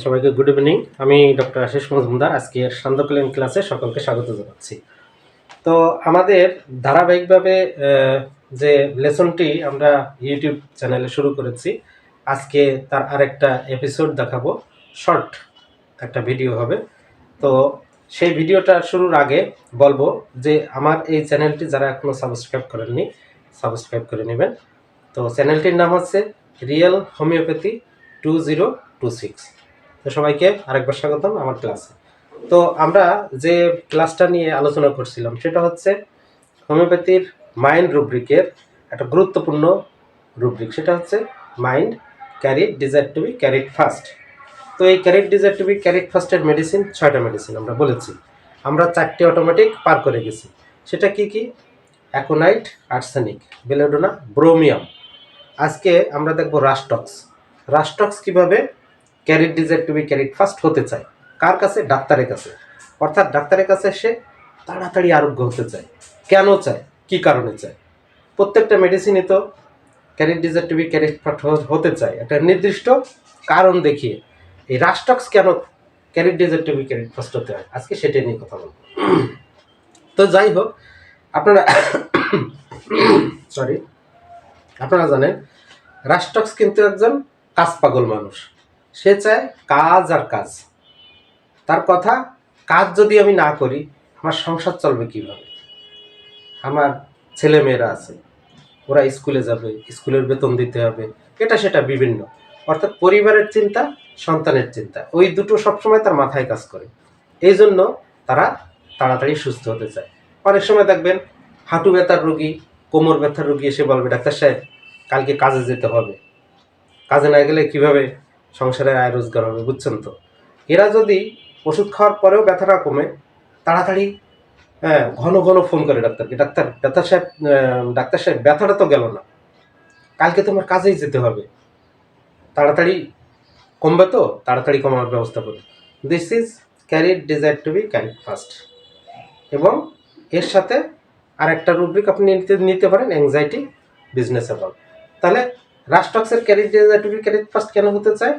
সবাইকে good evening. আমি doctor Ashis Majumdar আজকের সান্ধ্যকালীন ক্লাসে সকলকে স্বাগত জানাচ্ছি। তো আমাদের ধারাবাহিকভাবে যে লেসনটি আমরা ইউটিউব চ্যানেলে শুরু করেছি, আজকে তার আরেকটা এপিসোড দেখাবো। শর্ট একটা ভিডিও হবে। তো সেই ভিডিওটা শুরুর আগে বলবো যে আমার এই চ্যানেলটি যারা এখনও সাবস্ক্রাইব করেননি, সাবস্ক্রাইব করে নেবেন। তো চ্যানেলটির নাম হচ্ছে রিয়েল হোমিওপ্যাথি 2026। তো সবাইকে আরেকবার স্বাগতম আমার ক্লাসে। তো আমরা যে ক্লাসটা নিয়ে আলোচনা করছিলাম সেটা হচ্ছে হোমিওপ্যাথির মাইন্ড রুব্রিকের একটা গুরুত্বপূর্ণ রুব্রিক, সেটা হচ্ছে mind carried desire to be carried first. তো এই carried desire to be carried ফার্স্টের মেডিসিন 6টা মেডিসিন আমরা বলেছি, আমরা 4টে অটোমেটিক পার করে গেছি। সেটা কি কি? Aconite, arsenic, belladonna, bromium. আজকে আমরা দেখব রাস্টক্স। রাস্টক্স কিভাবে carried desire to be carried first হতে চায়, কার কাছে? ডাক্তারের কাছে। অর্থাৎ ডাক্তারের কাছে সে তাড়াতাড়ি আরোগ্য হতে চায়। কেন চায়, কি কারণে চায়? প্রত্যেকটা মেডিসিনই তো carried desire to be carried first হতে চায় একটা নির্দিষ্ট কারণ দেখিয়ে। এই রাস্টক্স কেন carried desire to be carried first হতে হয়, আজকে সেটাই নিয়ে কথা বলব। তো যাই হোক, আপনারা আপনারা জানেন রাস্টক্স কিন্তু একজন কাজ পাগল মানুষ। সে চায় কাজ আর কাজ। তার কথা, কাজ যদি আমি না করি আমার সংসার চলবে কিভাবে? আমার ছেলে মেয়েরা আছে, ওরা স্কুলে যাবে, স্কুলের বেতন দিতে হবে, এটা সেটা বিভিন্ন। অর্থাৎ পরিবারের চিন্তা, সন্তানের চিন্তা, ওই দুটো সবসময় তার মাথায় কাজ করে। এই জন্য তারা তাড়াতাড়ি সুস্থ হতে চায়। অনেক সময় দেখবেন হাঁটু ব্যথার রোগী, কোমর ব্যথার রোগী এসে বলবে, ডাক্তার সাহেব কালকে কাজে যেতে হবে, কাজে না গেলে কিভাবে সংসারের আয় রোজগার হবে, বুঝছেন তো? এরা যদি ওষুধ খাওয়ার পরেও ব্যথাটা কমে, তাড়াতাড়ি ঘন ঘন ফোন করে ডাক্তারকে, ডাক্তার সাহেব ব্যথাটা তো গেল না, কালকে তোমার কাজেই যেতে হবে, তাড়াতাড়ি কমবে তো, তাড়াতাড়ি কমানোর ব্যবস্থা করো। This is carried desire to be carried first. এবং এর সাথে আর একটা রুব্রিক আপনি নিতে পারেন, অ্যাংজাইটি, বিজনেস অ্যাবাউট। তাহলে রাস্টক্সের carried desire to be carried first কেন হতে চায়?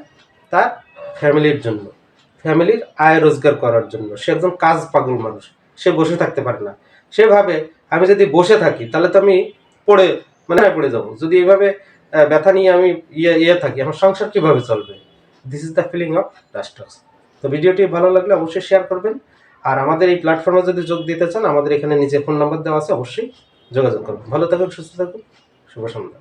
তার ফ্যামিলির জন্য, ফ্যামিলির আয় রোজগার করার জন্য। সে একজন কাজ পাগল মানুষ, সে বসে থাকতে পারে না। সেভাবে আমি যদি বসে থাকি তাহলে তো আমি পড়ে যাবো। যদি এইভাবে ব্যথা নিয়ে আমি থাকি, আমার সংসার কিভাবে চলবে? This is the feeling of রাস্টক্স। তো ভিডিওটি ভালো লাগলে অবশ্যই শেয়ার করবেন। আর আমাদের এই প্ল্যাটফর্মে যদি যোগ দিতে চান, আমাদের এখানে নিচে ফোন নাম্বার দেওয়া আছে, অবশ্যই যোগাযোগ করবেন। ভালো থাকুন, সুস্থ থাকুন, শুভ সন্ধ্যা।